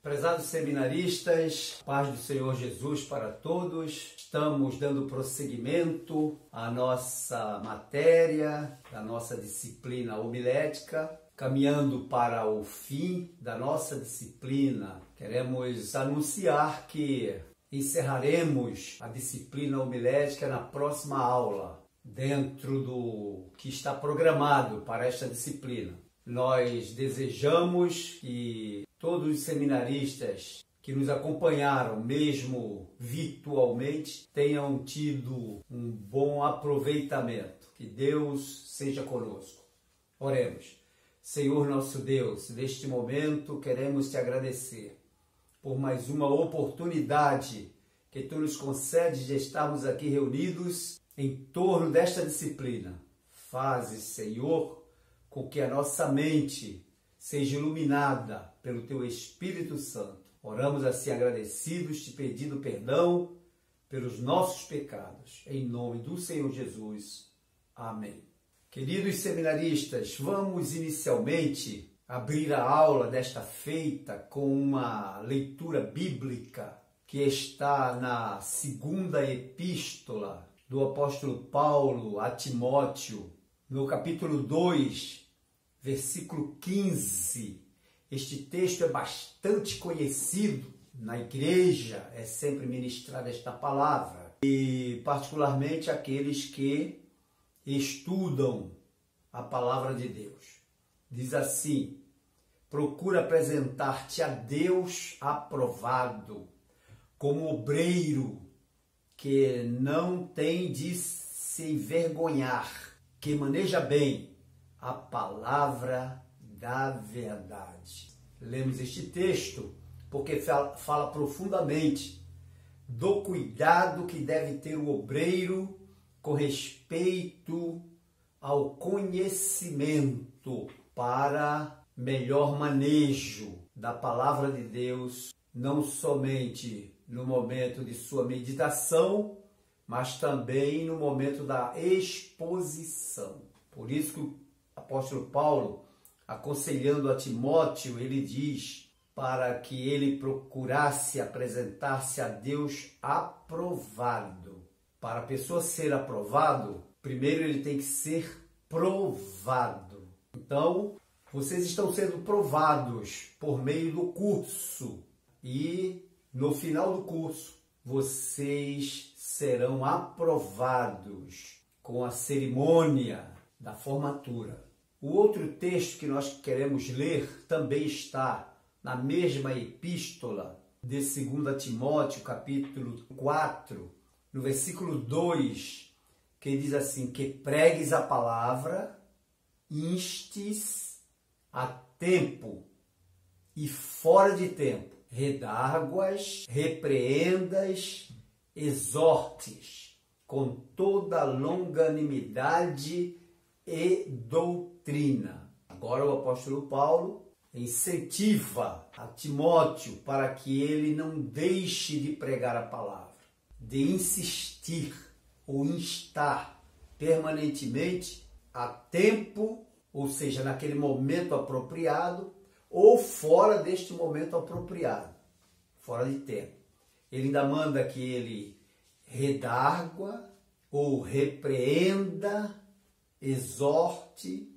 Prezados seminaristas, paz do Senhor Jesus para todos. Estamos dando prosseguimento à nossa matéria, da nossa disciplina homilética, caminhando para o fim da nossa disciplina. Queremos anunciar que encerraremos a disciplina homilética na próxima aula, dentro do que está programado para esta disciplina. Nós desejamos que todos os seminaristas que nos acompanharam, mesmo virtualmente, tenham tido um bom aproveitamento. Que Deus seja conosco. Oremos. Senhor nosso Deus, neste momento queremos te agradecer por mais uma oportunidade que tu nos concedes de estarmos aqui reunidos em torno desta disciplina. Faze, Senhor, com que a nossa mente seja iluminada pelo teu Espírito Santo. Oramos assim agradecidos, te pedindo perdão pelos nossos pecados. Em nome do Senhor Jesus. Amém. Queridos seminaristas, vamos inicialmente abrir a aula desta feita com uma leitura bíblica que está na segunda epístola do apóstolo Paulo a Timóteo, no capítulo 2, versículo 15. Este texto é bastante conhecido na igreja, é sempre ministrada esta palavra, e particularmente aqueles que estudam a palavra de Deus. Diz assim: procura apresentar-te a Deus aprovado, como obreiro que não tem de se envergonhar, que maneja bem a palavra da verdade. Lemos este texto porque fala profundamente do cuidado que deve ter o obreiro com respeito ao conhecimento para melhor manejo da palavra de Deus, não somente no momento de sua meditação, mas também no momento da exposição. Por isso que o apóstolo Paulo, aconselhando a Timóteo, ele diz para que ele procurasse apresentar-se a Deus aprovado. Para a pessoa ser aprovado, primeiro ele tem que ser provado. Então, vocês estão sendo provados por meio do curso e no final do curso vocês serão aprovados com a cerimônia da formatura. O outro texto que nós queremos ler também está na mesma epístola de 2 Timóteo, capítulo 4, no versículo 2, que diz assim: que pregues a palavra, instes a tempo e fora de tempo, redarguas, repreendas, exortes, com toda longanimidade e doutrina. Agora o apóstolo Paulo incentiva a Timóteo para que ele não deixe de pregar a palavra, de insistir ou instar permanentemente a tempo, ou seja, naquele momento apropriado, ou fora deste momento apropriado, fora de tempo. Ele ainda manda que ele redargua ou repreenda, exorte,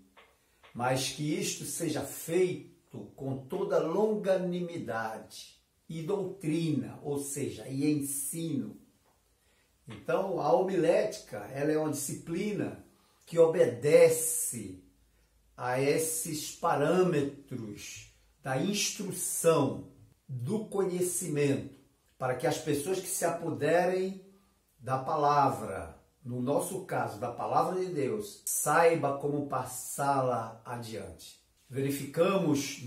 mas que isto seja feito com toda longanimidade e doutrina, ou seja, e ensino. Então, a homilética, ela é uma disciplina que obedece a esses parâmetros da instrução, do conhecimento, para que as pessoas que se apoderem da palavra, no nosso caso, da palavra de Deus, saiba como passá-la adiante. Verificamos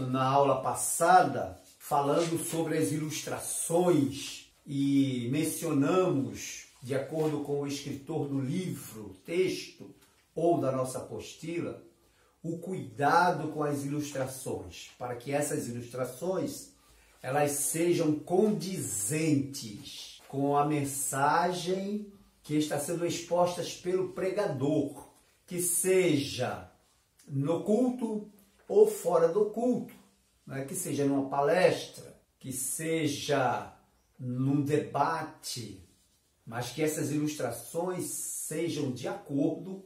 na aula passada, falando sobre as ilustrações, e mencionamos, de acordo com o escritor do livro, texto, ou da nossa apostila, o cuidado com as ilustrações, para que essas ilustrações elas sejam condizentes com a mensagem que está sendo exposta pelo pregador, que seja no culto ou fora do culto, não é? Que seja numa palestra, que seja num debate, mas que essas ilustrações sejam de acordo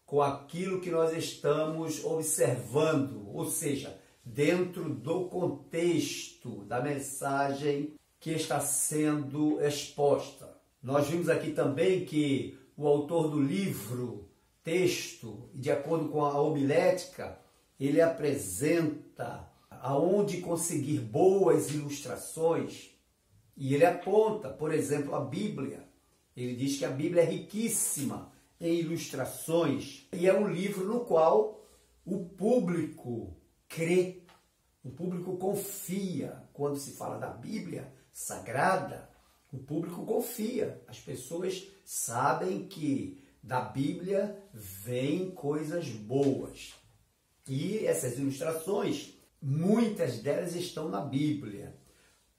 com aquilo que nós estamos observando, ou seja, dentro do contexto da mensagem que está sendo exposta. Nós vimos aqui também que o autor do livro, texto, de acordo com a homilética, ele apresenta aonde conseguir boas ilustrações e ele aponta, por exemplo, a Bíblia. Ele diz que a Bíblia é riquíssima em ilustrações e é um livro no qual o público crê, o público confia. Quando se fala da Bíblia Sagrada, o público confia. As pessoas sabem que da Bíblia vêm coisas boas. E essas ilustrações, muitas delas estão na Bíblia.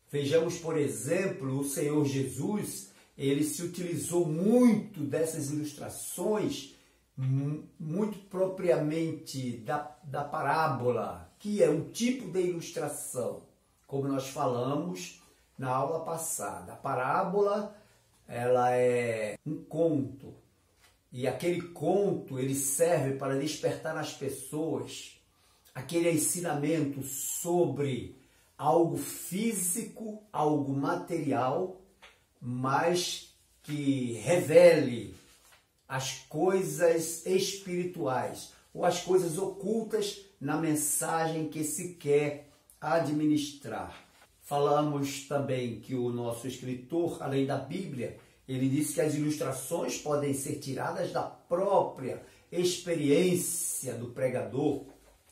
Vejamos, por exemplo, o Senhor Jesus, ele se utilizou muito dessas ilustrações, muito propriamente da parábola, que é um tipo de ilustração, como nós falamos na aula passada. A parábola, ela é um conto, e aquele conto ele serve para despertar nas pessoas aquele ensinamento sobre algo físico, algo material, mas que revele as coisas espirituais ou as coisas ocultas na mensagem que se quer administrar. Falamos também que o nosso escritor, além da Bíblia, ele disse que as ilustrações podem ser tiradas da própria experiência do pregador,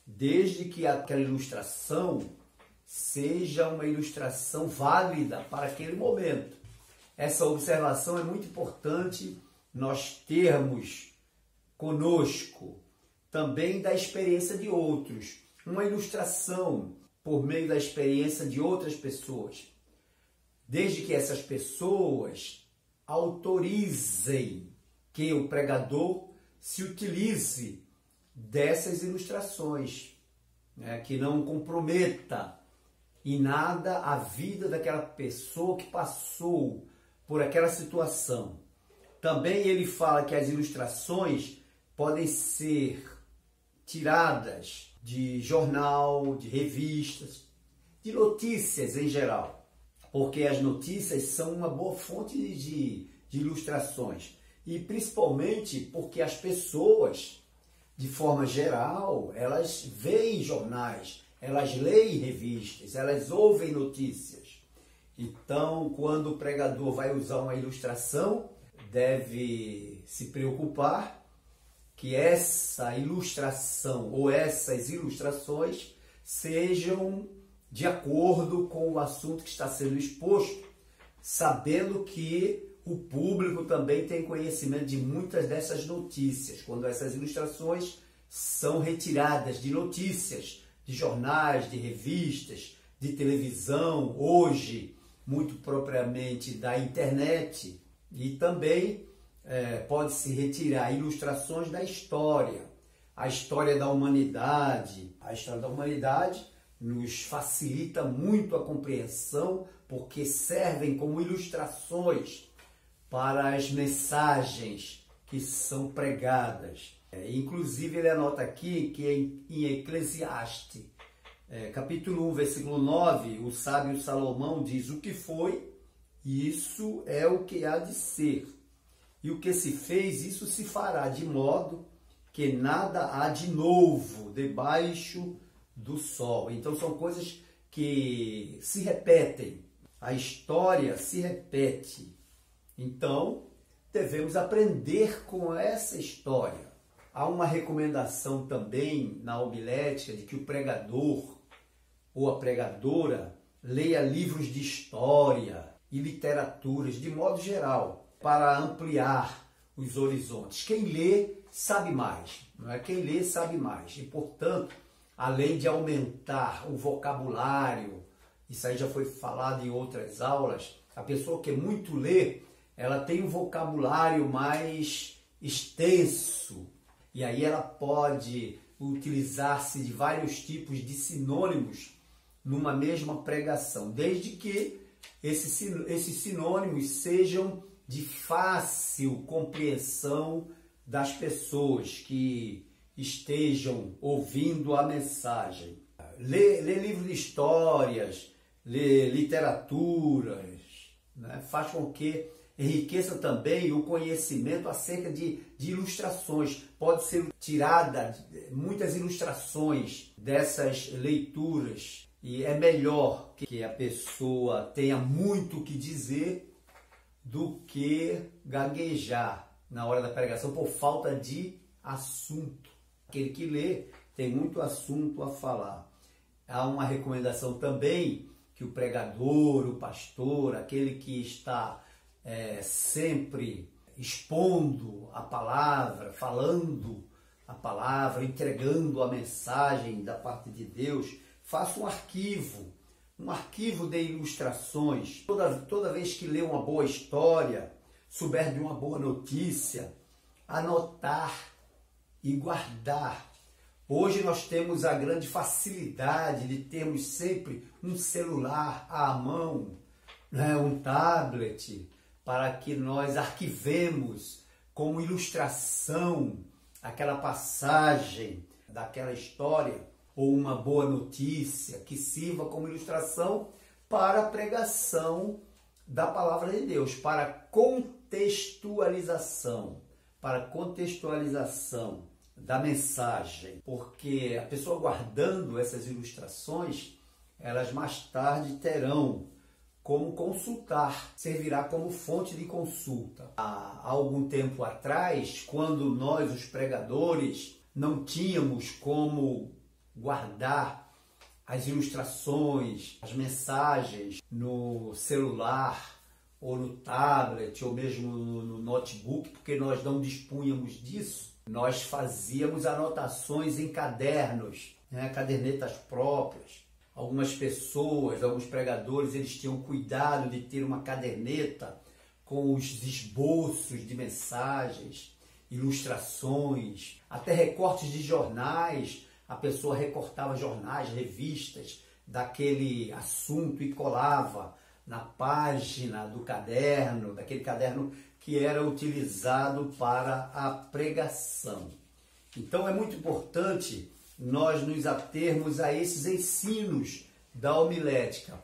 desde que aquela ilustração seja uma ilustração válida para aquele momento. Essa observação é muito importante nós termos conosco, também da experiência de outros. Uma ilustração por meio da experiência de outras pessoas, desde que essas pessoas autorizem que o pregador se utilize dessas ilustrações, né, que não comprometa em nada a vida daquela pessoa que passou por aquela situação. Também ele fala que as ilustrações podem ser tiradas de jornal, de revistas, de notícias em geral, porque as notícias são uma boa fonte de ilustrações, e principalmente porque as pessoas, de forma geral, elas veem jornais, elas leem revistas, elas ouvem notícias. Então, quando o pregador vai usar uma ilustração, deve se preocupar que essa ilustração ou essas ilustrações sejam de acordo com o assunto que está sendo exposto, sabendo que o público também tem conhecimento de muitas dessas notícias, quando essas ilustrações são retiradas de notícias, de jornais, de revistas, de televisão, hoje, muito propriamente da internet, e também pode-se retirar ilustrações da história, a história da humanidade. A história da humanidade nos facilita muito a compreensão, porque servem como ilustrações para as mensagens que são pregadas. Inclusive, ele anota aqui que em Eclesiastes, capítulo 1, versículo 9, o sábio Salomão diz: o que foi, isso é o que há de ser. E o que se fez, isso se fará, de modo que nada há de novo debaixo do sol. Então, são coisas que se repetem. A história se repete. Então, devemos aprender com essa história. Há uma recomendação também na homilética de que o pregador ou a pregadora leia livros de história e literaturas, de modo geral, para ampliar os horizontes. Quem lê sabe mais, não é? Quem lê sabe mais. E, portanto, além de aumentar o vocabulário, isso aí já foi falado em outras aulas, a pessoa que muito lê, ela tem um vocabulário mais extenso, e aí ela pode utilizar-se de vários tipos de sinônimos numa mesma pregação, desde que esses sinônimos sejam de fácil compreensão das pessoas que estejam ouvindo a mensagem. Ler livros de histórias, ler literaturas, né, faz com que enriqueça também o conhecimento acerca de ilustrações. Pode ser tirada muitas ilustrações dessas leituras e é melhor que a pessoa tenha muito o que dizer do que gaguejar na hora da pregação por falta de assunto. Aquele que lê tem muito assunto a falar. Há uma recomendação também que o pregador, o pastor, aquele que está sempre expondo a palavra, falando a palavra, entregando a mensagem da parte de Deus, faça um arquivo de ilustrações. Toda vez que lê uma boa história, souber de uma boa notícia, anotar e guardar. Hoje nós temos a grande facilidade de termos sempre um celular à mão, né, um tablet, para que nós arquivemos como ilustração aquela passagem daquela história ou uma boa notícia que sirva como ilustração para a pregação da palavra de Deus, para contextualização da mensagem, porque a pessoa guardando essas ilustrações, elas mais tarde terão como consultar, servirá como fonte de consulta. Há algum tempo atrás, quando nós, os pregadores, não tínhamos como guardar as ilustrações, as mensagens no celular, ou no tablet, ou mesmo no notebook, porque nós não dispunhamos disso, nós fazíamos anotações em cadernos, né, cadernetas próprias. Algumas pessoas, alguns pregadores, eles tinham cuidado de ter uma caderneta com os esboços de mensagens, ilustrações, até recortes de jornais. A pessoa recortava jornais, revistas daquele assunto e colava na página do caderno, daquele caderno que era utilizado para a pregação. Então é muito importante nós nos atermos a esses ensinos da homilética.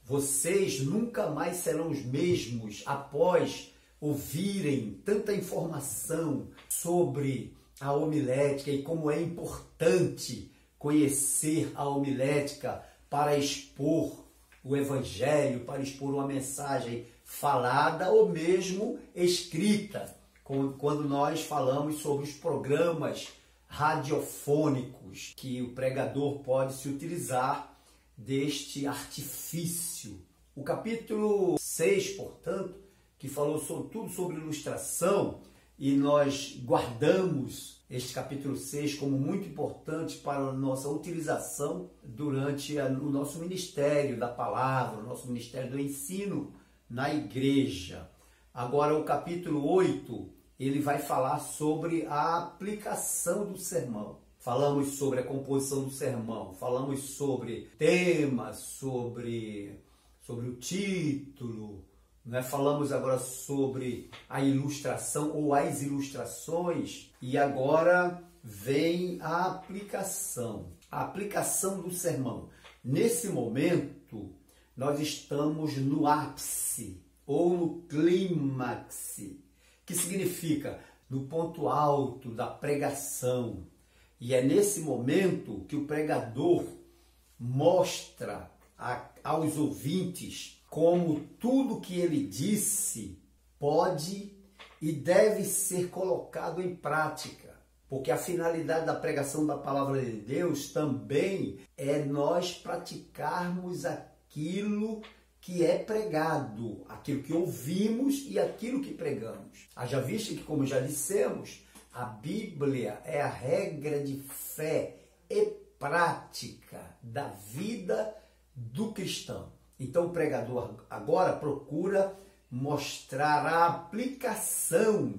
Vocês nunca mais serão os mesmos após ouvirem tanta informação sobre a homilética e como é importante conhecer a homilética para expor o Evangelho, para expor uma mensagem falada ou mesmo escrita, quando nós falamos sobre os programas radiofônicos que o pregador pode se utilizar deste artifício. O capítulo 6, portanto, que falou tudo sobre ilustração, e nós guardamos este capítulo 6 como muito importante para a nossa utilização durante o nosso ministério da palavra, o nosso ministério do ensino na igreja. Agora, o capítulo 8, ele vai falar sobre a aplicação do sermão. Falamos sobre a composição do sermão, falamos sobre temas, sobre o título, né? Falamos agora sobre a ilustração ou as ilustrações, e agora vem a aplicação do sermão. Nesse momento, nós estamos no ápice ou no clímax, que significa no ponto alto da pregação. E é nesse momento que o pregador mostra aos ouvintes como tudo que ele disse pode e deve ser colocado em prática. Porque a finalidade da pregação da palavra de Deus também é nós praticarmos aquilo que é pregado, aquilo que ouvimos e aquilo que pregamos. Haja vista que, como já dissemos, a Bíblia é a regra de fé e prática da vida do cristão. Então o pregador agora procura mostrar a aplicação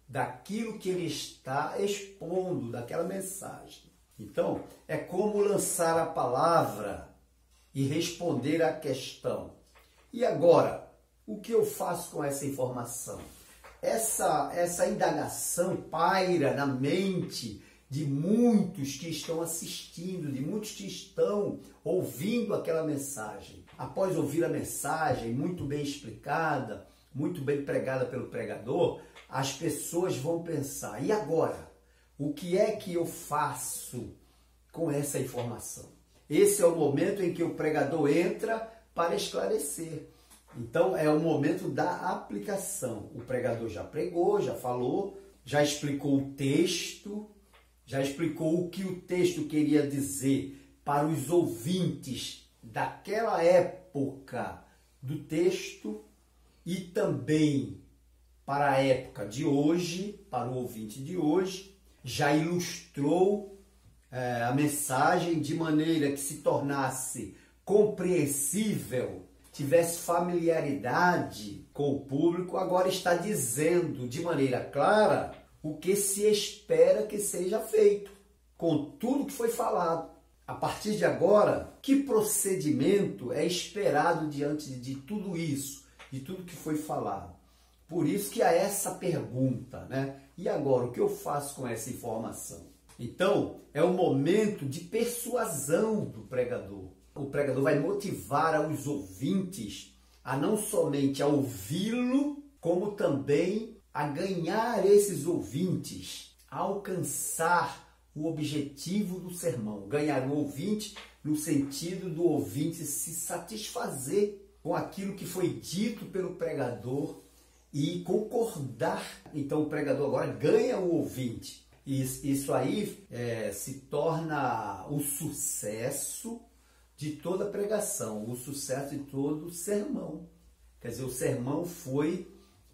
daquilo que ele está expondo, daquela mensagem. Então, é como lançar a palavra e responder à questão. E agora, o que eu faço com essa informação? Essa indagação paira na mente de muitos que estão assistindo, de muitos que estão ouvindo aquela mensagem. Após ouvir a mensagem muito bem explicada, muito bem pregada pelo pregador, as pessoas vão pensar, e agora? O que é que eu faço com essa informação? Esse é o momento em que o pregador entra para esclarecer. Então, é o momento da aplicação. O pregador já pregou, já falou, já explicou o texto, já explicou o que o texto queria dizer para os ouvintes daquela época do texto e também para a época de hoje, para o ouvinte de hoje. Já ilustrou a mensagem de maneira que se tornasse compreensível, tivesse familiaridade com o público. Agora está dizendo de maneira clara o que se espera que seja feito, com tudo que foi falado. A partir de agora, que procedimento é esperado diante de tudo isso, de tudo que foi falado? Por isso que há essa pergunta, né? E agora, o que eu faço com essa informação? Então, é o momento de persuasão do pregador. O pregador vai motivar os ouvintes a não somente a ouvi-lo, como também a ganhar esses ouvintes, a alcançar o objetivo do sermão. Ganhar o ouvinte no sentido do ouvinte se satisfazer com aquilo que foi dito pelo pregador e concordar. Então o pregador agora ganha o ouvinte. Isso aí se torna o sucesso de toda pregação, o sucesso de todo sermão. Quer dizer, o sermão foi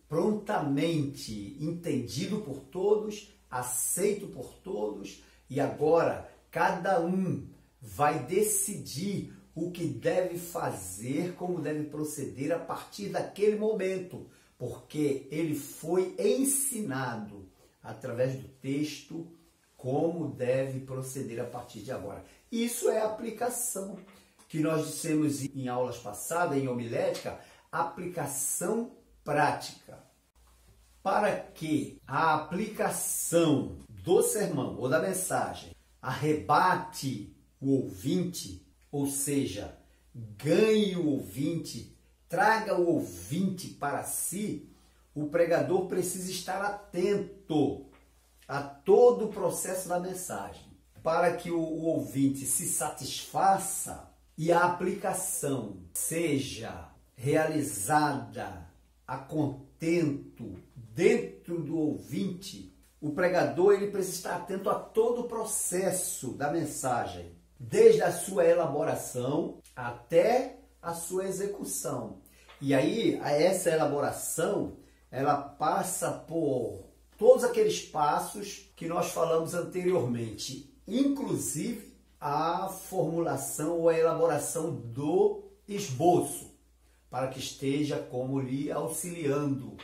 prontamente entendido por todos, aceito por todos, e agora cada um vai decidir o que deve fazer, como deve proceder a partir daquele momento, porque ele foi ensinado através do texto como deve proceder a partir de agora. Isso é a aplicação que nós dissemos em aulas passadas, em homilética, aplicação prática. Para que a aplicação do sermão ou da mensagem arrebate o ouvinte, ou seja, ganhe o ouvinte, traga o ouvinte para si, o pregador precisa estar atento a todo o processo da mensagem, para que o ouvinte se satisfaça e a aplicação seja realizada a contento dentro do ouvinte. O pregador ele precisa estar atento a todo o processo da mensagem, desde a sua elaboração até a sua execução. E aí, essa elaboração, ela passa por todos aqueles passos que nós falamos anteriormente, inclusive a formulação ou a elaboração do esboço, para que esteja como lhe auxiliando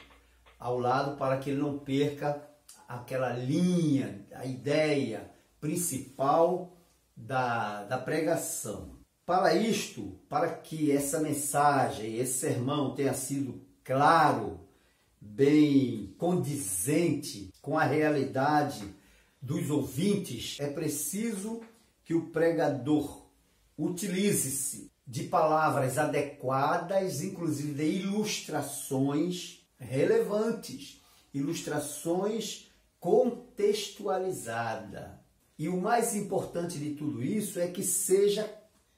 ao lado, para que ele não perca aquela linha, a ideia principal da pregação. Para isto, para que essa mensagem, esse sermão tenha sido claro, bem condizente com a realidade dos ouvintes, é preciso que o pregador utilize-se de palavras adequadas, inclusive de ilustrações relevantes, ilustrações contextualizadas. E o mais importante de tudo isso é que seja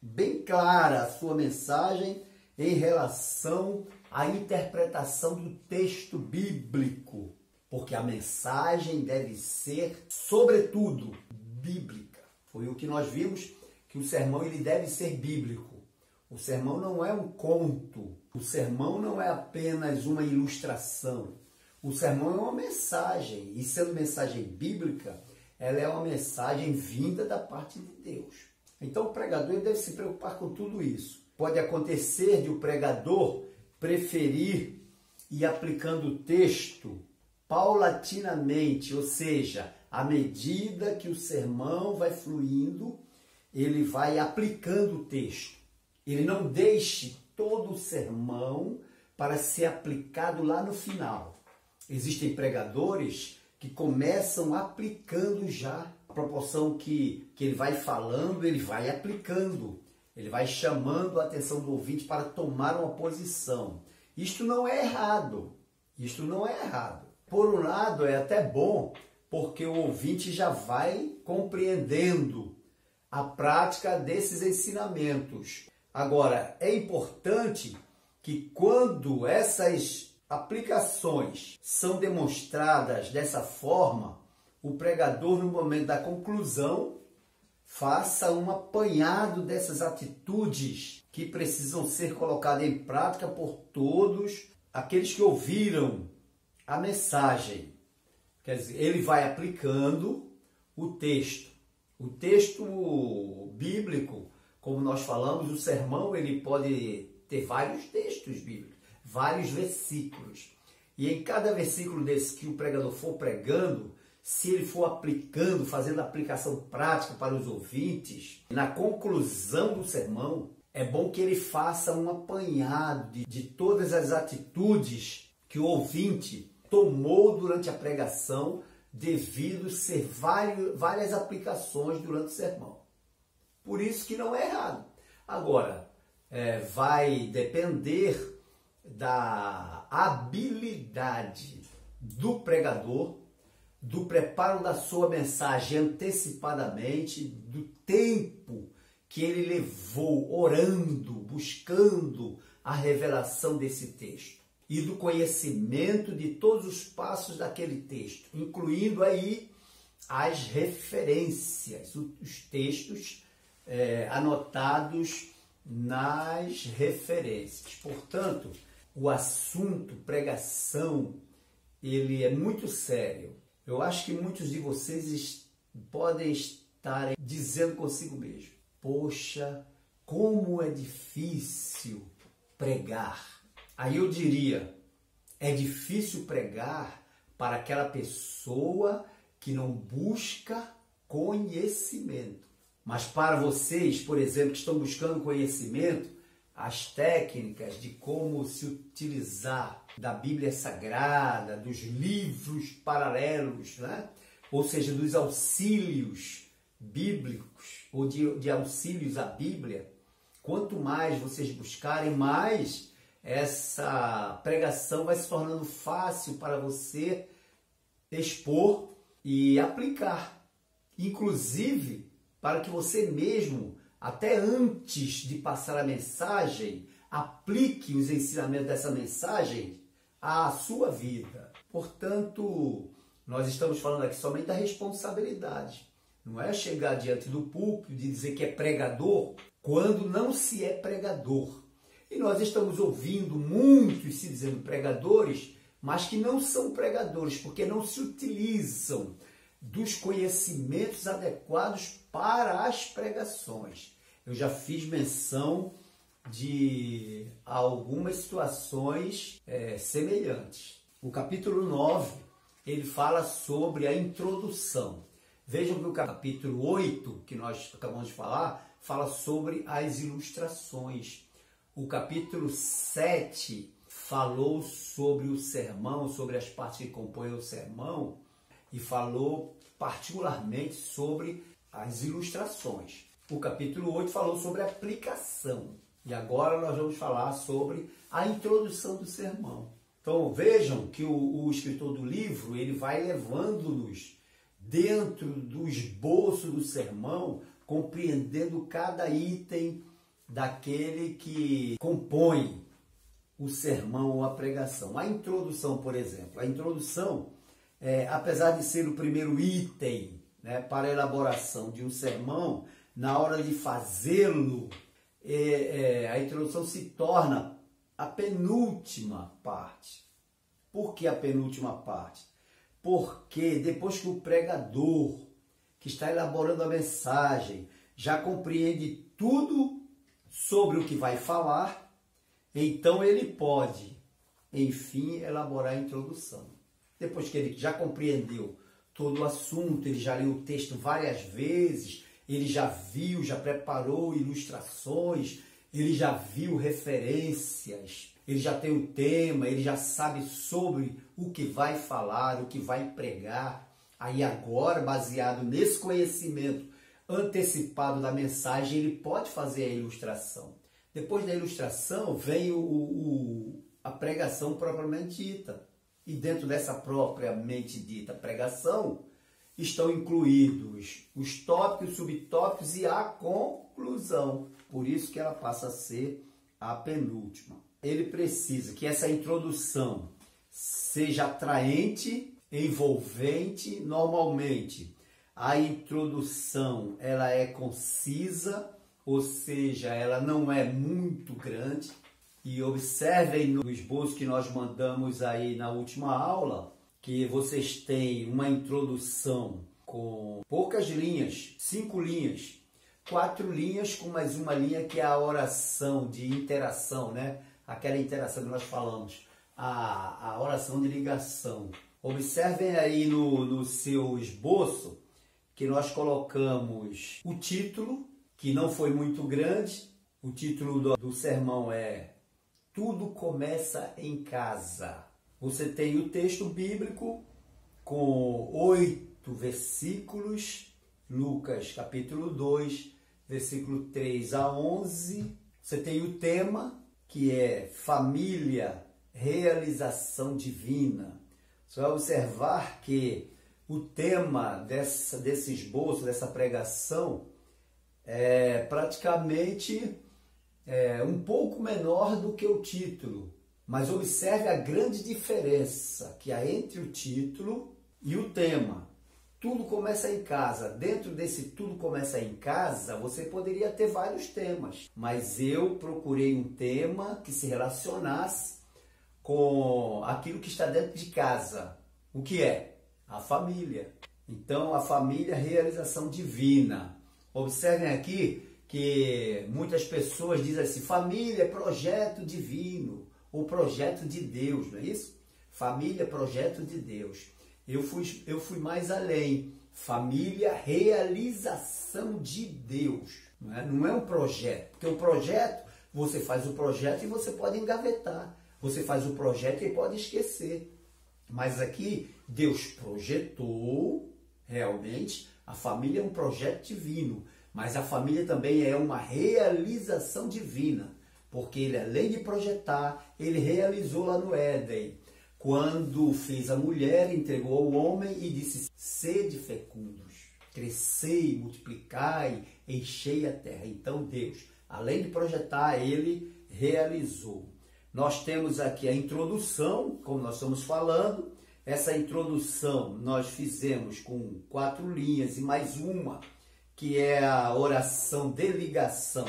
bem clara a sua mensagem em relação à interpretação do texto bíblico, porque a mensagem deve ser, sobretudo, bíblica. Foi o que nós vimos, que o sermão ele deve ser bíblico. O sermão não é um conto, o sermão não é apenas uma ilustração. O sermão é uma mensagem, e sendo mensagem bíblica, ela é uma mensagem vinda da parte de Deus. Então o pregador ele deve se preocupar com tudo isso. Pode acontecer de o pregador preferir ir aplicando o texto paulatinamente, ou seja, à medida que o sermão vai fluindo, ele vai aplicando o texto. ele não deixe todo o sermão para ser aplicado lá no final. Existem pregadores que começam aplicando já, a proporção que ele vai falando, ele vai aplicando, ele vai chamando a atenção do ouvinte para tomar uma posição. Isto não é errado, isto não é errado. Por um lado é até bom, porque o ouvinte já vai compreendendo a prática desses ensinamentos. Agora, é importante que quando essas aplicações são demonstradas dessa forma, o pregador, no momento da conclusão, faça um apanhado dessas atitudes que precisam ser colocadas em prática por todos aqueles que ouviram a mensagem. Quer dizer, ele vai aplicando o texto. O texto bíblico, como nós falamos, o sermão, ele pode ter vários textos bíblicos, vários versículos. E em cada versículo desse que o pregador for pregando, se ele for aplicando, fazendo aplicação prática para os ouvintes, na conclusão do sermão, é bom que ele faça um apanhado de todas as atitudes que o ouvinte tomou durante a pregação, devido ser várias aplicações durante o sermão. Por isso que não é errado. Agora, vai depender da habilidade do pregador, do preparo da sua mensagem antecipadamente, do tempo que ele levou orando, buscando a revelação desse texto e do conhecimento de todos os passos daquele texto, incluindo aí as referências, os textos anotados nas referências. Portanto, o assunto pregação, ele é muito sério. Eu acho que muitos de vocês podem estar dizendo consigo mesmo: poxa, como é difícil pregar. Aí eu diria, é difícil pregar para aquela pessoa que não busca conhecimento. Mas para vocês, por exemplo, que estão buscando conhecimento, as técnicas de como se utilizar da Bíblia Sagrada, dos livros paralelos, né? Ou seja, dos auxílios bíblicos, ou de auxílios à Bíblia, quanto mais vocês buscarem, mais essa pregação vai se tornando fácil para você expor e aplicar. Inclusive, para que você mesmo, até antes de passar a mensagem, aplique os ensinamentos dessa mensagem à sua vida. Portanto, nós estamos falando aqui somente da responsabilidade. Não é chegar diante do púlpito e dizer que é pregador quando não se é pregador. E nós estamos ouvindo muitos se dizendo pregadores, mas que não são pregadores, porque não se utilizam dos conhecimentos adequados para as pregações. Eu já fiz menção de algumas situações semelhantes. O capítulo 9, ele fala sobre a introdução. Vejam que o capítulo 8, que nós acabamos de falar, fala sobre as ilustrações. O capítulo 7 falou sobre o sermão, sobre as partes que compõem o sermão, e falou particularmente sobre as ilustrações. O capítulo 8 falou sobre a aplicação. E agora nós vamos falar sobre a introdução do sermão. Então vejam que o escritor do livro, ele vai levando-nos dentro do esboço do sermão, compreendendo cada item daquele que compõe o sermão ou a pregação. A introdução, por exemplo. A introdução, apesar de ser o primeiro item, né, para a elaboração de um sermão, na hora de fazê-lo, a introdução se torna a penúltima parte. Por que a penúltima parte? Porque depois que o pregador, que está elaborando a mensagem, já compreende tudo sobre o que vai falar, então ele pode, enfim, elaborar a introdução. Depois que ele já compreendeu todo o assunto, ele já leu o texto várias vezes, ele já viu, já preparou ilustrações, ele já viu referências, ele já tem o tema, ele já sabe sobre o que vai falar, o que vai pregar. Aí agora, baseado nesse conhecimento antecipado da mensagem, ele pode fazer a ilustração. Depois da ilustração vem a pregação propriamente dita. E dentro dessa propriamente dita pregação estão incluídos os tópicos, subtópicos e a conclusão. Por isso que ela passa a ser a penúltima. Ele precisa que essa introdução seja atraente, envolvente. Normalmente a introdução ela é concisa, ou seja, ela não é muito grande. E observem no esboço que nós mandamos aí na última aula, que vocês têm uma introdução com poucas linhas, 5 linhas, 4 linhas com mais uma linha que é a oração de interação, né? Aquela interação que nós falamos, a oração de ligação. Observem aí no seu esboço que nós colocamos o título, que não foi muito grande. O título do sermão é Tudo Começa em Casa. Você tem o texto bíblico com 8 versículos, Lucas capítulo 2, versículo 3 a 11. Você tem o tema, que é família, realização divina. Você vai observar que o tema desse esboço, dessa pregação, é praticamente um pouco menor do que o título. Mas observe a grande diferença que há entre o título e o tema. Tudo começa em casa. Dentro desse Tudo Começa em Casa, você poderia ter vários temas. Mas eu procurei um tema que se relacionasse com aquilo que está dentro de casa. O que é? A família. Então, a família, realização divina. Observem aqui que muitas pessoas dizem assim, família é projeto divino, ou projeto de Deus, não é isso? Família é projeto de Deus. Eu fui mais além. Família, realização de Deus. Não é um projeto. Porque o projeto, você faz o projeto e você pode engavetar. Você faz o projeto e pode esquecer. Mas aqui, Deus projetou, realmente, a família é um projeto divino. Mas a família também é uma realização divina. Porque ele, além de projetar, ele realizou lá no Éden. Quando fez a mulher, entregou ao homem e disse, sede fecundos, crescei, multiplicai, enchei a terra. Então Deus, além de projetar, ele realizou. Nós temos aqui a introdução, como nós estamos falando. Essa introdução nós fizemos com 4 linhas e mais uma, que é a oração de ligação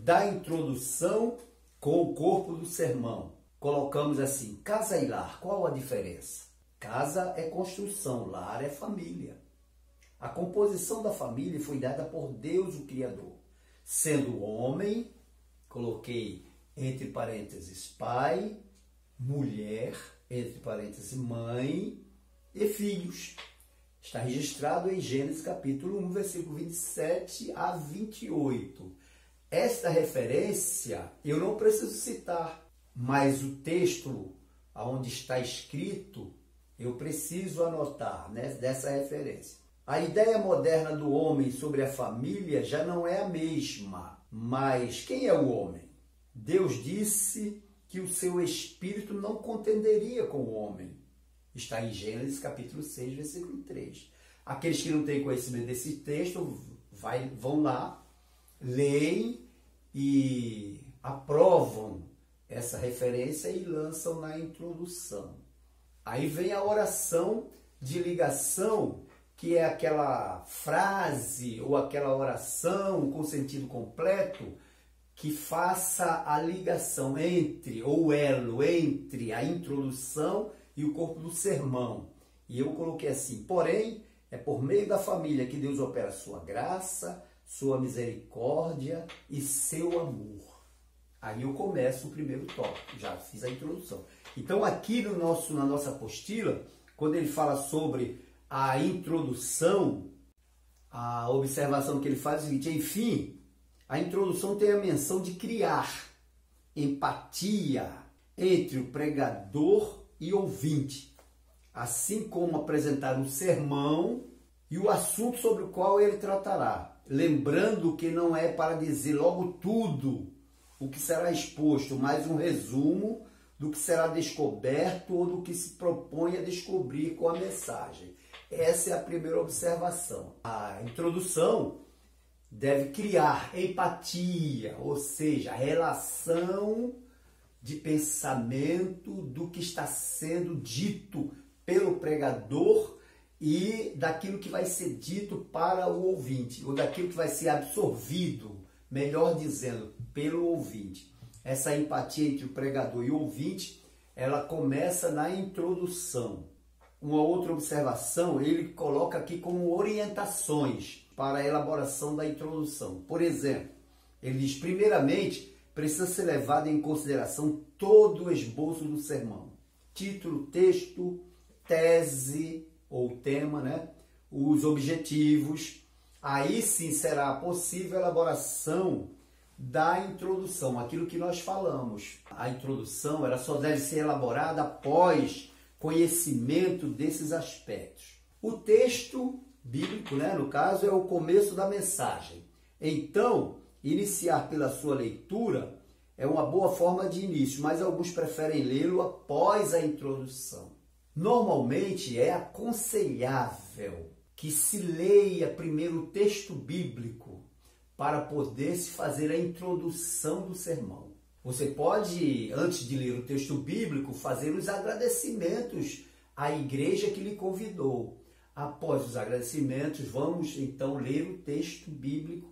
da introdução com o corpo do sermão. Colocamos assim, casa e lar, qual a diferença? Casa é construção, lar é família. A composição da família foi dada por Deus, o Criador. Sendo homem, coloquei entre parênteses pai, mulher, entre parênteses mãe e filhos. Está registrado em Gênesis capítulo 1, versículo 27 a 28. Esta referência eu não preciso citar, mas o texto onde está escrito eu preciso anotar, né, dessa referência. A ideia moderna do homem sobre a família já não é a mesma, mas quem é o homem? Deus disse que o seu espírito não contenderia com o homem. Está em Gênesis capítulo 6, versículo 3. Aqueles que não têm conhecimento desse texto vão lá, leem e aprovam essa referência e lançam na introdução. Aí vem a oração de ligação, que é aquela frase ou aquela oração com sentido completo que faça a ligação entre, ou elo entre a introdução e o corpo do sermão. E eu coloquei assim, porém, é por meio da família que Deus opera sua graça, sua misericórdia e seu amor. Aí eu começo o primeiro tópico, já fiz a introdução. Então aqui na nossa apostila, quando ele fala sobre a introdução, a observação que ele faz é o seguinte, enfim, A introdução tem a menção de criar empatia entre o pregador e ouvinte, assim como apresentar um sermão e o assunto sobre o qual ele tratará, lembrando que não é para dizer logo tudo o que será exposto, mas um resumo do que será descoberto ou do que se propõe a descobrir com a mensagem. Essa é a primeira observação. A introdução deve criar empatia, ou seja, relação de pensamento do que está sendo dito pelo pregador e daquilo que vai ser dito para o ouvinte, ou daquilo que vai ser absorvido, melhor dizendo, pelo ouvinte. Essa empatia entre o pregador e o ouvinte, ela começa na introdução. Uma outra observação, ele coloca aqui como orientações para a elaboração da introdução. Por exemplo, ele diz, primeiramente, precisa ser levado em consideração todo o esboço do sermão. Título, texto, tese ou tema, né? Os objetivos. Aí sim será possível a elaboração da introdução, aquilo que nós falamos. A introdução ela só deve ser elaborada após conhecimento desses aspectos. O texto bíblico, né, no caso, é o começo da mensagem. Então, iniciar pela sua leitura é uma boa forma de início, mas alguns preferem lê-lo após a introdução. Normalmente é aconselhável que se leia primeiro o texto bíblico para poder se fazer a introdução do sermão. Você pode, antes de ler o texto bíblico, fazer os agradecimentos à igreja que lhe convidou. Após os agradecimentos, vamos então ler o texto bíblico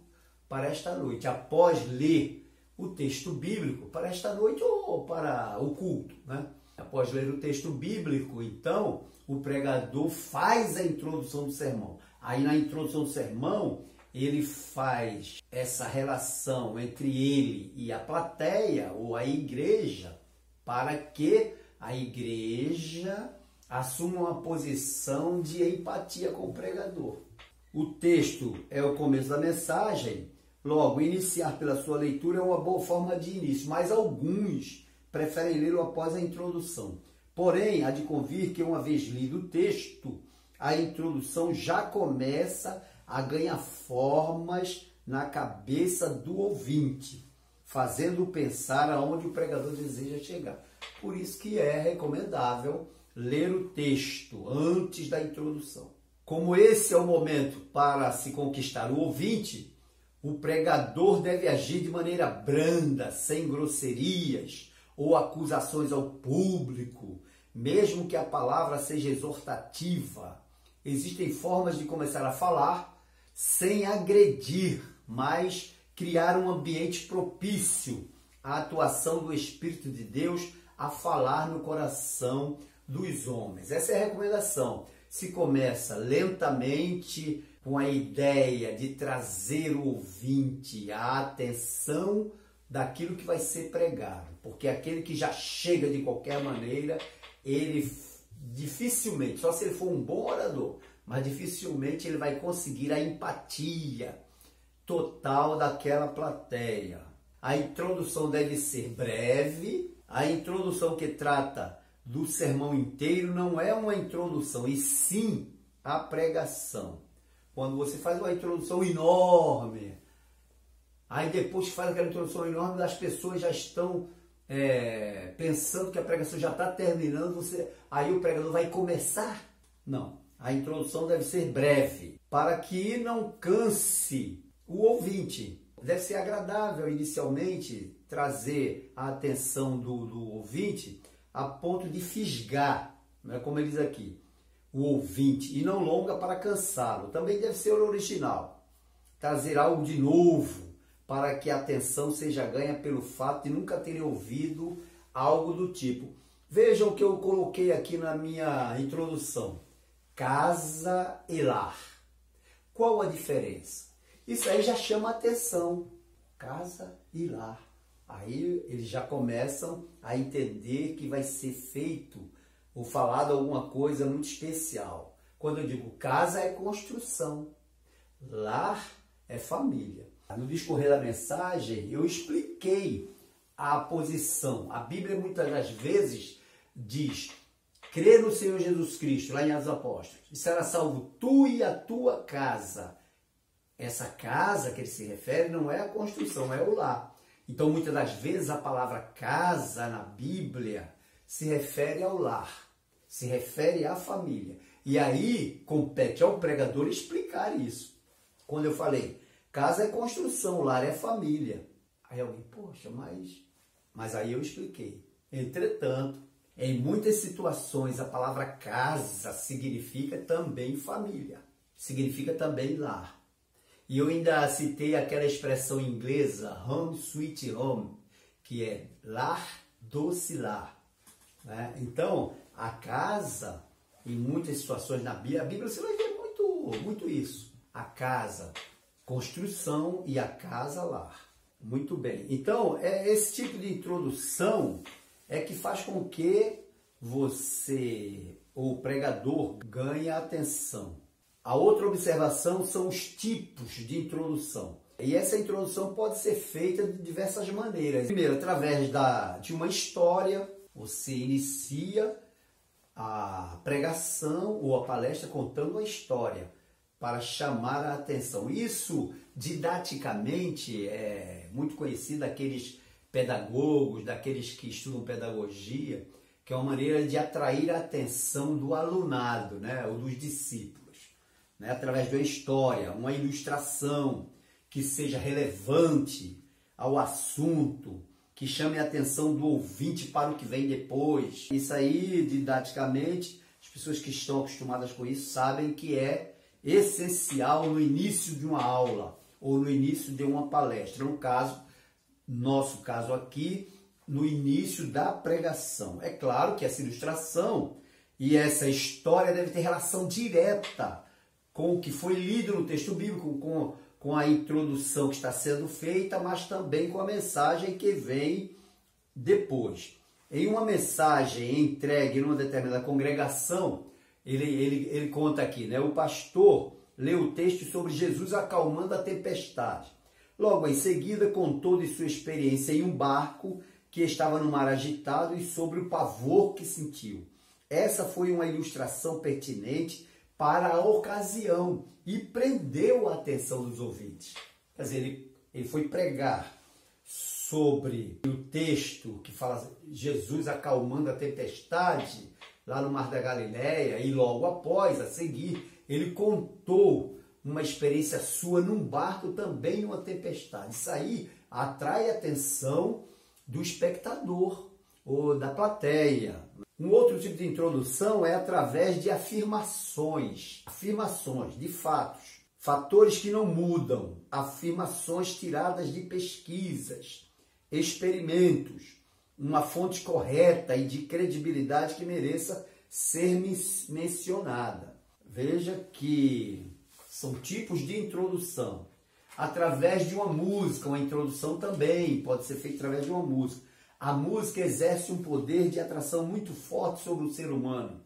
para esta noite. Após ler o texto bíblico para esta noite ou para o culto, né? Após ler o texto bíblico, então, o pregador faz a introdução do sermão. Aí na introdução do sermão, ele faz essa relação entre ele e a plateia ou a igreja para que a igreja assuma uma posição de empatia com o pregador. O texto é o começo da mensagem, logo, iniciar pela sua leitura é uma boa forma de início, mas alguns preferem lê-lo após a introdução. Porém, há de convir que uma vez lido o texto, a introdução já começa a ganhar formas na cabeça do ouvinte, fazendo pensar aonde o pregador deseja chegar. Por isso que é recomendável ler o texto antes da introdução. Como esse é o momento para se conquistar o ouvinte, o pregador deve agir de maneira branda, sem grosserias ou acusações ao público, mesmo que a palavra seja exortativa. Existem formas de começar a falar sem agredir, mas criar um ambiente propício à atuação do Espírito de Deus a falar no coração dos homens. Essa é a recomendação. Se começa lentamente com a ideia de trazer o ouvinte à atenção daquilo que vai ser pregado, porque aquele que já chega de qualquer maneira, ele dificilmente, só se ele for um bom orador, mas dificilmente ele vai conseguir a empatia total daquela plateia. A introdução deve ser breve, a introdução que trata do sermão inteiro não é uma introdução, e sim a pregação. Quando você faz uma introdução enorme, aí depois que faz aquela introdução enorme, as pessoas já estão pensando que a pregação já está terminando, aí o pregador vai começar? Não, a introdução deve ser breve, para que não canse o ouvinte. Deve ser agradável inicialmente trazer a atenção do ouvinte a ponto de fisgar, né, como ele diz aqui, o ouvinte, e não longa para cansá-lo. Também deve ser original, trazer algo de novo, para que a atenção seja ganha pelo fato de nunca terem ouvido algo do tipo. Vejam o que eu coloquei aqui na minha introdução. Casa e lar. Qual a diferença? Isso aí já chama atenção. Casa e lar. Aí eles já começam a entender que vai ser feito ou falado alguma coisa muito especial. Quando eu digo casa é construção, lar é família. No discorrer da mensagem, eu expliquei a posição. A Bíblia muitas das vezes diz: crê no Senhor Jesus Cristo, lá em Atos Apóstolos, e será salvo tu e a tua casa. Essa casa que ele se refere não é a construção, é o lar. Então, muitas das vezes, a palavra casa na Bíblia se refere ao lar, se refere à família. E aí, compete ao pregador explicar isso. Quando eu falei, casa é construção, lar é família. Aí alguém, poxa, mas aí eu expliquei. Entretanto, em muitas situações, a palavra casa significa também família, significa também lar. E eu ainda citei aquela expressão inglesa, home sweet home, que é lar, doce lar. Né? Então, a casa, em muitas situações na Bíblia, a Bíblia você vai ver muito isso. A casa, construção, e a casa, lar. Muito bem. Então, esse tipo de introdução é que faz com que você, o pregador, ganhe a atenção. A outra observação são os tipos de introdução. E essa introdução pode ser feita de diversas maneiras. Primeiro, através de uma história, você inicia a pregação ou a palestra contando uma história para chamar a atenção. Isso, didaticamente, é muito conhecido daqueles pedagogos, daqueles que estudam pedagogia, que é uma maneira de atrair a atenção do alunado, né, ou dos discípulos. Né, através de uma história, uma ilustração que seja relevante ao assunto, que chame a atenção do ouvinte para o que vem depois. Isso aí, didaticamente, as pessoas que estão acostumadas com isso sabem que é essencial no início de uma aula ou no início de uma palestra. No caso, nosso caso aqui, no início da pregação. É claro que essa ilustração e essa história deve ter relação direta com o que foi lido no texto bíblico, com a introdução que está sendo feita, mas também com a mensagem que vem depois. Em uma mensagem entregue numa determinada congregação, ele conta aqui, né? O pastor leu o texto sobre Jesus acalmando a tempestade. Logo em seguida, contou de sua experiência em um barco que estava no mar agitado e sobre o pavor que sentiu. Essa foi uma ilustração pertinente para a ocasião e prendeu a atenção dos ouvintes. Quer dizer, ele foi pregar sobre o texto que fala Jesus acalmando a tempestade lá no Mar da Galileia, e logo após, a seguir, ele contou uma experiência sua num barco também numa tempestade. Isso aí atrai a atenção do espectador ou da plateia. Um outro tipo de introdução é através de afirmações de fatos, fatores que não mudam, afirmações tiradas de pesquisas, experimentos, uma fonte correta e de credibilidade que mereça ser mencionada. Veja que são tipos de introdução. Através de uma música, uma introdução também pode ser feita através de uma música. A música exerce um poder de atração muito forte sobre o ser humano.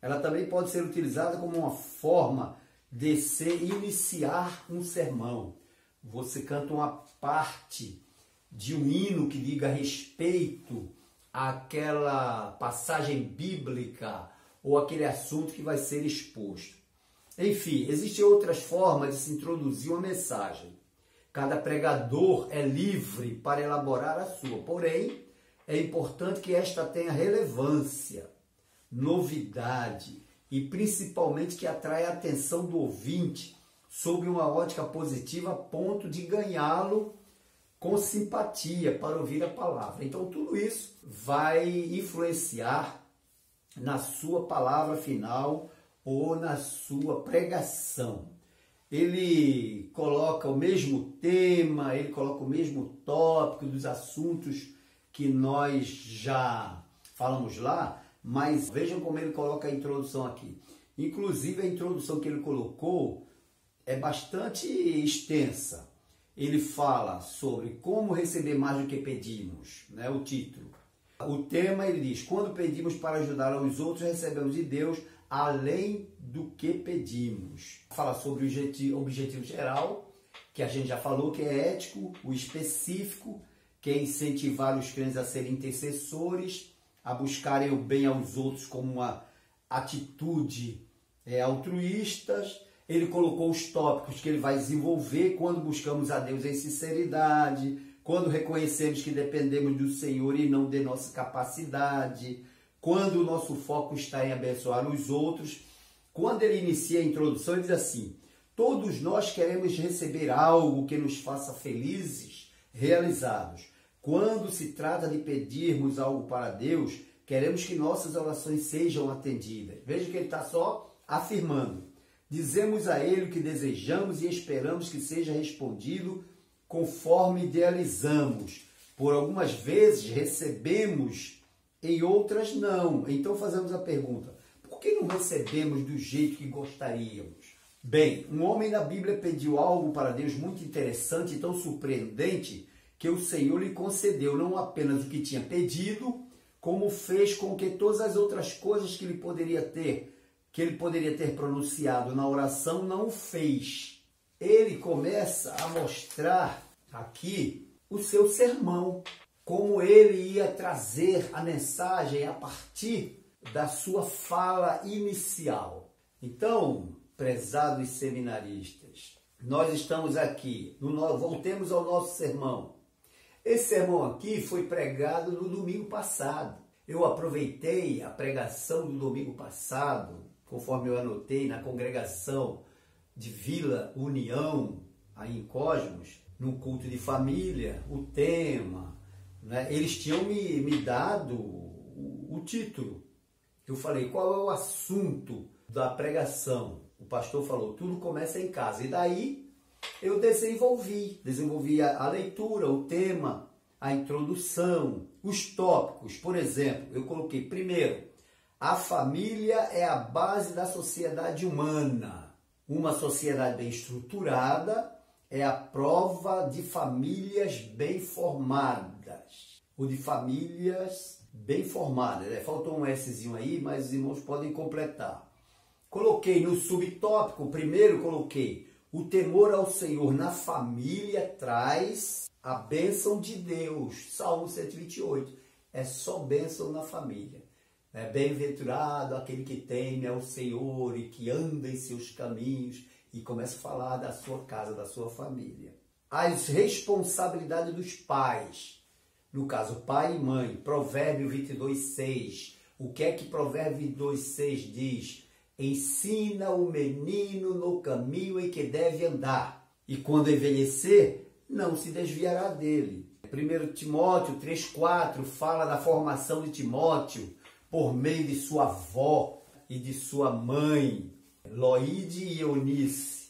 Ela também pode ser utilizada como uma forma de se iniciar um sermão. Você canta uma parte de um hino que diga respeito àquela passagem bíblica ou aquele assunto que vai ser exposto. Enfim, existem outras formas de se introduzir uma mensagem. Cada pregador é livre para elaborar a sua, porém, é importante que esta tenha relevância, novidade e principalmente que atraia a atenção do ouvinte sob uma ótica positiva a ponto de ganhá-lo com simpatia para ouvir a palavra. Então tudo isso vai influenciar na sua palavra final ou na sua pregação. Ele coloca o mesmo tema, ele coloca o mesmo tópico dos assuntos que nós já falamos lá, mas vejam como ele coloca a introdução aqui. Inclusive, a introdução que ele colocou é bastante extensa. Ele fala sobre como receber mais do que pedimos, né? O título. O tema, ele diz, quando pedimos para ajudar aos outros, recebemos de Deus além do que pedimos. Fala sobre o objetivo geral, que a gente já falou que é ético, o específico, que é incentivar os crentes a serem intercessores, a buscarem o bem aos outros como uma atitude altruísta. Ele colocou os tópicos que ele vai desenvolver quando buscamos a Deus em sinceridade, quando reconhecemos que dependemos do Senhor e não de nossa capacidade, quando o nosso foco está em abençoar os outros. Quando ele inicia a introdução, ele diz assim: todos nós queremos receber algo que nos faça felizes, realizados. Quando se trata de pedirmos algo para Deus, queremos que nossas orações sejam atendidas. Veja que ele está só afirmando. Dizemos a Ele o que desejamos e esperamos que seja respondido conforme idealizamos. Por algumas vezes recebemos, em outras não. Então fazemos a pergunta: por que não recebemos do jeito que gostaríamos? Bem, um homem na Bíblia pediu algo para Deus muito interessante e tão surpreendente que o Senhor lhe concedeu não apenas o que tinha pedido, como fez com que todas as outras coisas que ele poderia ter pronunciado na oração, não o fez. Ele começa a mostrar aqui o seu sermão, como ele ia trazer a mensagem a partir da sua fala inicial. Então, prezados seminaristas, nós estamos aqui, voltemos ao nosso sermão. Esse sermão aqui foi pregado no domingo passado. Eu aproveitei a pregação do domingo passado, conforme eu anotei, na congregação de Vila União, aí em Cosmos, no culto de família, o tema, né? Eles tinham me dado o título. Eu falei: qual é o assunto da pregação? O pastor falou: tudo começa em casa. E daí eu desenvolvi a leitura, o tema, a introdução, os tópicos. Por exemplo, eu coloquei primeiro: a família é a base da sociedade humana. Uma sociedade bem estruturada é a prova de famílias bem formadas. O de famílias bem formadas. Faltou um Szinho aí, mas os irmãos podem completar. Coloquei no subtópico, primeiro coloquei: o temor ao Senhor na família traz a bênção de Deus. Salmo 128. É só bênção na família. Bem-aventurado aquele que teme ao Senhor e que anda em seus caminhos. E começa a falar da sua casa, da sua família. As responsabilidades dos pais. No caso, pai e mãe. Provérbio 22:6. O que é que Provérbio 22:6 diz? Ensina o menino no caminho em que deve andar, e quando envelhecer, não se desviará dele. 1 Timóteo 3:4 fala da formação de Timóteo por meio de sua avó e de sua mãe, Loide e Eunice,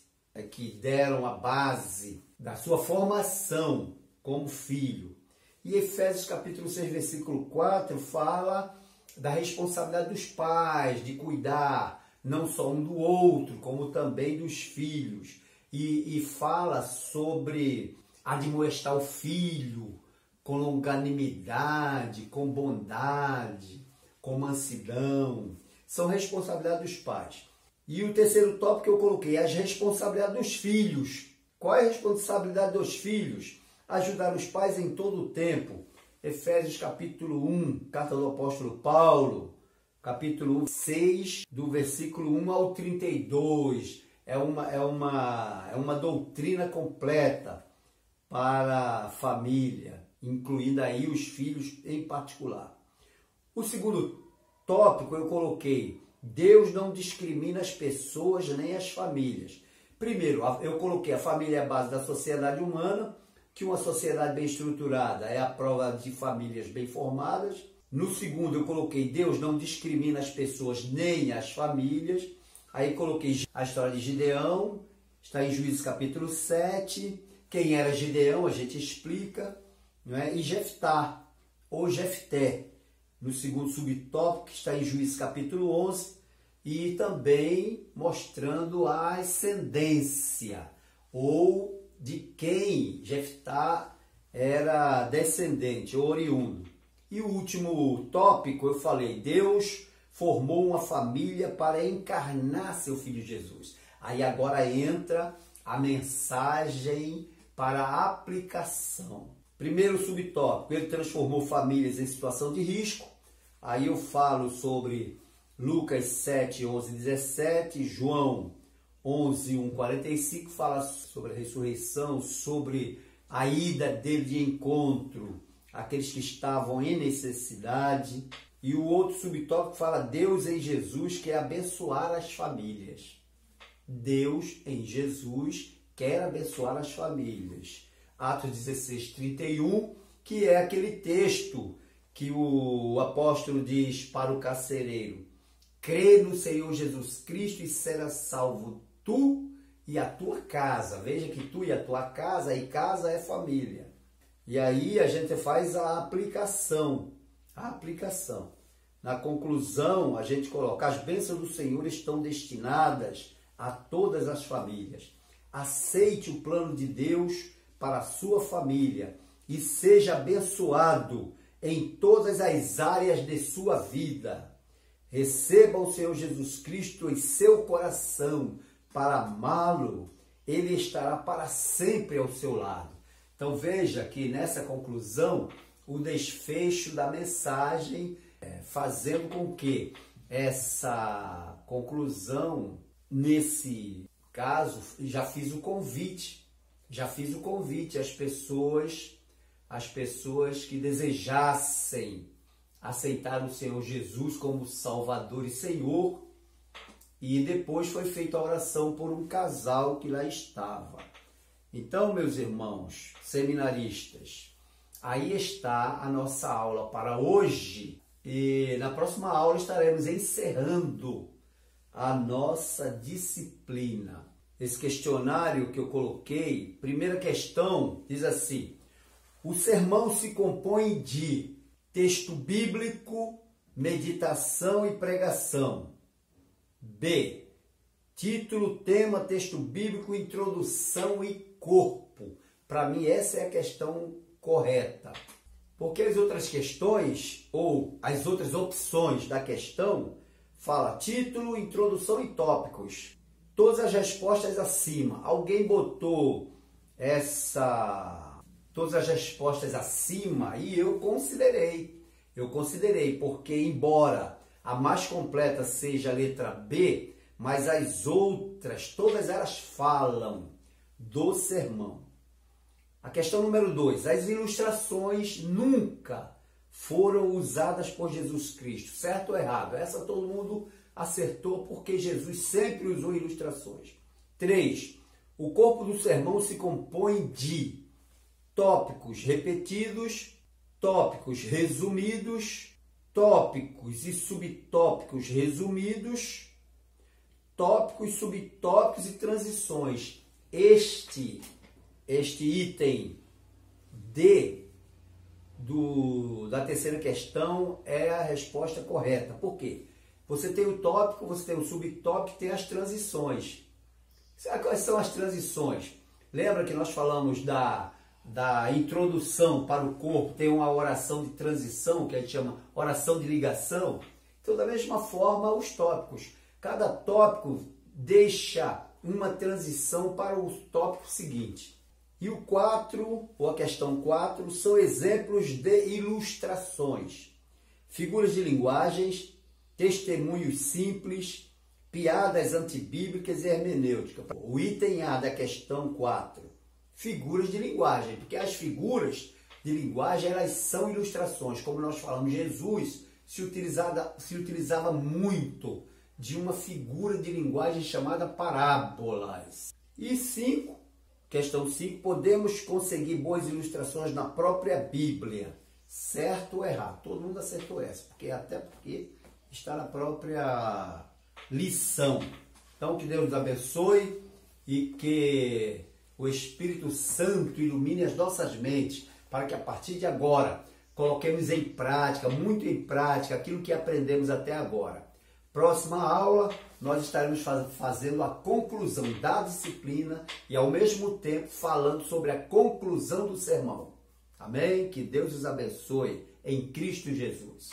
que deram a base da sua formação como filho. E Efésios capítulo 6, versículo 4 fala da responsabilidade dos pais de cuidar não só um do outro, como também dos filhos. E fala sobre admoestar o filho com longanimidade, com bondade, com mansidão. São responsabilidades dos pais. E o terceiro tópico que eu coloquei, as responsabilidades dos filhos. Qual é a responsabilidade dos filhos? Ajudar os pais em todo o tempo. Efésios capítulo 1, carta do apóstolo Paulo, capítulo 6, do versículo 1 ao 32. É uma doutrina completa para a família, incluindo aí os filhos em particular. O segundo tópico eu coloquei: Deus não discrimina as pessoas nem as famílias. Primeiro, eu coloquei: a família é a base da sociedade humana, que uma sociedade bem estruturada é a prova de famílias bem formadas. No segundo, eu coloquei: Deus não discrimina as pessoas nem as famílias. Aí coloquei a história de Gideão, está em Juízes capítulo 7. Quem era Gideão, a gente explica, não é? E Jeftá, ou Jefté, no segundo subtópico, que está em Juízes capítulo 11, e também mostrando a ascendência, ou de quem Jeftá era descendente, ou oriundo. E o último tópico, eu falei: Deus formou uma família para encarnar seu Filho Jesus. Aí agora entra a mensagem para a aplicação. Primeiro subtópico, ele transformou famílias em situação de risco. Aí eu falo sobre Lucas 7, 11, 17, João 11, 1, 45, fala sobre a ressurreição, sobre a ida dele de encontro àqueles que estavam em necessidade. E o outro subtópico fala Deus em Jesus quer abençoar as famílias. Deus em Jesus quer abençoar as famílias. Atos 16, 31, que é aquele texto que o apóstolo diz para o carcereiro: crê no Senhor Jesus Cristo e será salvo tu e a tua casa. Veja que tu e a tua casa, e casa é família. E aí a gente faz a aplicação. Na conclusão, a gente coloca: as bênçãos do Senhor estão destinadas a todas as famílias. Aceite o plano de Deus para a sua família e seja abençoado em todas as áreas de sua vida. Receba o Senhor Jesus Cristo em seu coração para amá-lo. Ele estará para sempre ao seu lado. Então veja que nessa conclusão, o desfecho da mensagem, fazendo com que essa conclusão, nesse caso, já fiz o convite às pessoas que desejassem aceitar o Senhor Jesus como Salvador e Senhor. E depois foi feita a oração por um casal que lá estava. Então, meus irmãos seminaristas, aí está a nossa aula para hoje. E na próxima aula estaremos encerrando a nossa disciplina. Esse questionário que eu coloquei, primeira questão, diz assim: o sermão se compõe de texto bíblico, meditação e pregação. B. Título, tema, texto bíblico, introdução e corpo. Para mim essa é a questão correta. Porque as outras questões, ou as outras opções da questão, fala título, introdução e tópicos. Todas as respostas acima. Alguém botou todas as respostas acima e eu considerei, porque embora a mais completa seja a letra B, mas as outras, todas elas falam do sermão. A questão número 2, as ilustrações nunca foram usadas por Jesus Cristo, certo ou errado? Essa todo mundo acertou, porque Jesus sempre usou ilustrações. 3, o corpo do sermão se compõe de tópicos repetidos, tópicos resumidos, tópicos e subtópicos resumidos, tópicos, subtópicos e transições. Este item D da terceira questão é a resposta correta. Por quê? Você tem o tópico, você tem o subtópico, tem as transições. Quais são as transições? Lembra que nós falamos da introdução para o corpo, tem uma oração de transição, que a gente chama oração de ligação? Então, da mesma forma, os tópicos. Cada tópico deixa uma transição para o tópico seguinte. E o 4, ou a questão 4, são exemplos de ilustrações. Figuras de linguagens, testemunhos simples, piadas antibíblicas e hermenêutica. O item A da questão 4, figuras de linguagem, porque as figuras de linguagem elas são ilustrações. Como nós falamos, Jesus se utilizava muito de uma figura de linguagem chamada parábolas. E 5, questão 5, podemos conseguir boas ilustrações na própria Bíblia, certo ou errado? Todo mundo acertou essa, até porque está na própria lição. Então, que Deus nos abençoe e que o Espírito Santo ilumine as nossas mentes para que a partir de agora coloquemos em prática, muito em prática, aquilo que aprendemos até agora. Próxima aula, nós estaremos fazendo a conclusão da disciplina e, ao mesmo tempo, falando sobre a conclusão do sermão. Amém? Que Deus os abençoe em Cristo Jesus.